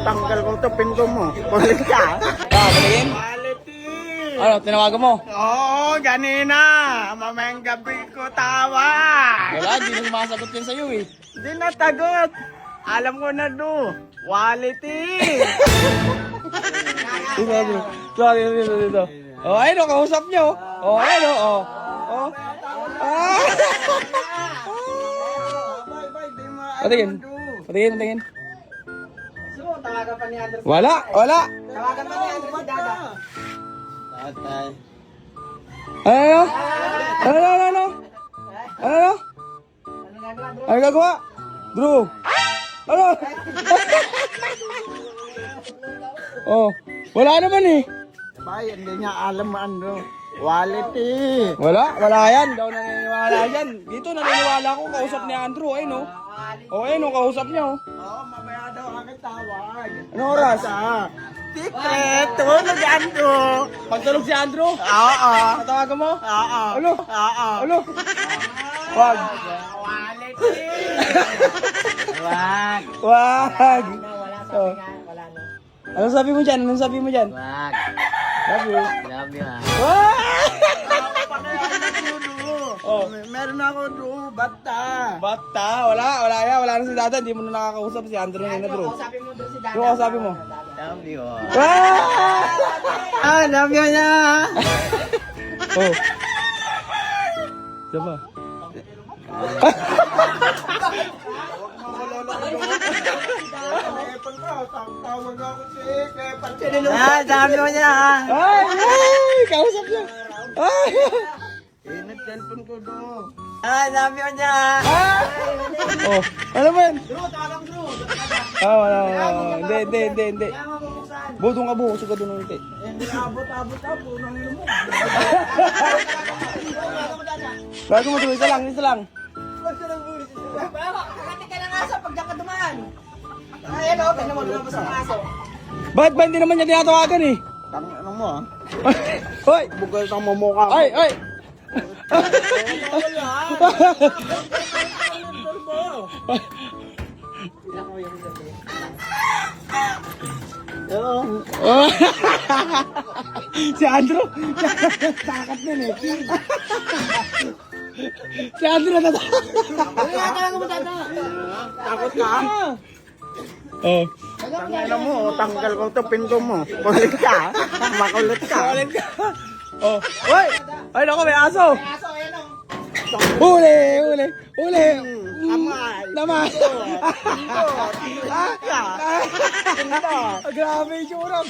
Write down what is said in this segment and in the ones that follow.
tanggal ko to, pinto mo. Kulit ka. Patingin? Quality. Ano, tinawagan mo? Oo, ganina. Mamayang gabi ko tawag. Wala, hindi na sumasagot yan sa'yo eh. Hindi natagot. Alam ko na do. Quality. Dito. Oh, ayun o, kausap niyo. Oh, ayun o, oh. Oh. Ah! Patingin. Patingin. Tawagan pa ni Andres. Wala. Tawagan pa ni Andres si Dada. Tatay. Ano? Ano gagawa? Drew. Ano? Oh, wala naman eh. Bay, hindi niya alam ano. Quality. Wala yan. Daw naniniwala yan. Dito naniniwala ko, kausap ni Andrew. Ayun o. Oh, ayun o, kausap niya o. Oo, mamaya daw aking tawag. Anong oras? Secret. Tulog yan do. Pagtulog si Andrew? Oo. Tatawagan mo? Oo. Ano? Oo. Ano? Wag. Quality. Wag. Wag. Wala Oh. wala no. Anong sabi mo dyan? Wag. Love you. Love you ha. Wag! Oh. Meron ako do, bata. Bata, wala na si Dada, hindi mo na nakakausap si Andrew na Drew. Kausapin mo doon si Dada. Ano kausapin mo? Love you. Ah! Love you na. Oh. Diba? Dami mo niya. Ay! Kausap niya! Ay! Nag-telepon ko do. Dami mo niya. Oh, ano ba yan? Drew, tawagang Drew. Wala. Hindi. Budong ka buhos ka doon ulit. Hindi abot po nang ilmo. Bago mo tuloy, isa lang. Kakati ka ng aso pag diyan ka dumaan. Ayan o, tignan mo lumabas ang aso. Bakit ba hindi naman niya tinatawagan eh? Ano mo ah? Hoy! Bugay sa mumukha mo. Ay! Si Andrew, takot na eh. Si Andrew natatakot. Takot ka? Oh. Tangina mo, tanggal ko to, pinto mo. Kulit ka. Makulit ka. Kawalan ka. Oh. Hoy! Ay nako, may aso. Aso, ayan o. Huli. Amay. Naman. Pinto. Grabe yung tsura.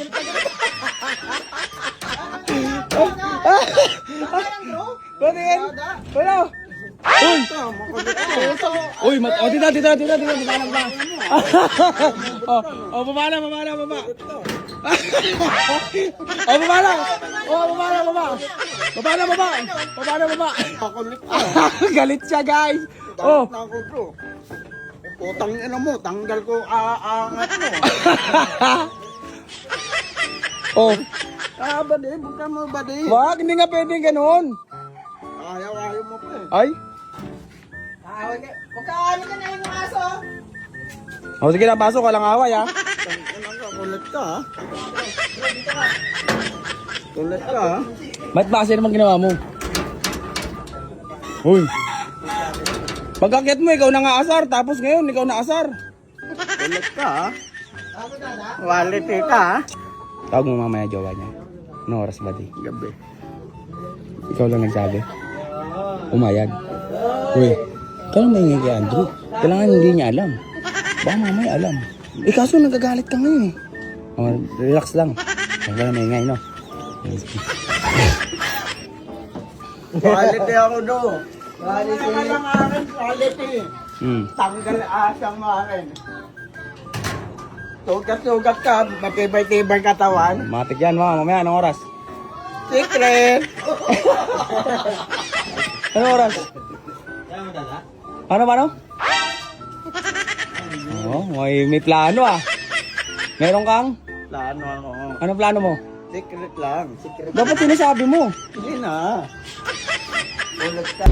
Patingin. Wala. Uy! Makulit ka. Uy, dito. Bumanang ba? Baba na. Baba. Makulit ka. Galit siya, guys. Oh. Takot na ako bro. Putang ina mo, tanggal ko aangat mo. Oh. Badi, buka mo badi. Wag, hindi nga pwede ganun. Ayaw mo pa eh. Ay. Huwag ka awalin ka na yung aso. O, sige na, pasok ka lang away, ha? Kulit ka ha. Kulit ka ha. Ba't ba kasi naman ginawa mo? Uy. Pagkakit mo, ikaw na nga asar. Tapos ngayon, ikaw na asar. Kulit ka ha. Quality ka ha. Tawag mo mamaya jowa niya. Ano oras ba di? Gabi. Ikaw lang nagsabi. Umayag. Uy. Kailan maingay kay Andrew? Kailangan hindi niya alam. Baka mamaya alam. Kaso nagagalit ka ngayon eh. Oh, relax lang. Huwag ka na maingay, no? Quality ako do. Quality. Lang akin, quality. Tanggal asang akin. Sugat ka, matibay-tibay katawan. Matik yan, mamaya. Anong oras? Secret. Anong oras? Ano? Oh, may plano ah. Meron kang? Plano ako. Anong plano mo? Secret lang. Secret. Dapat sinasabi mo. Hindi na. Ulit ka.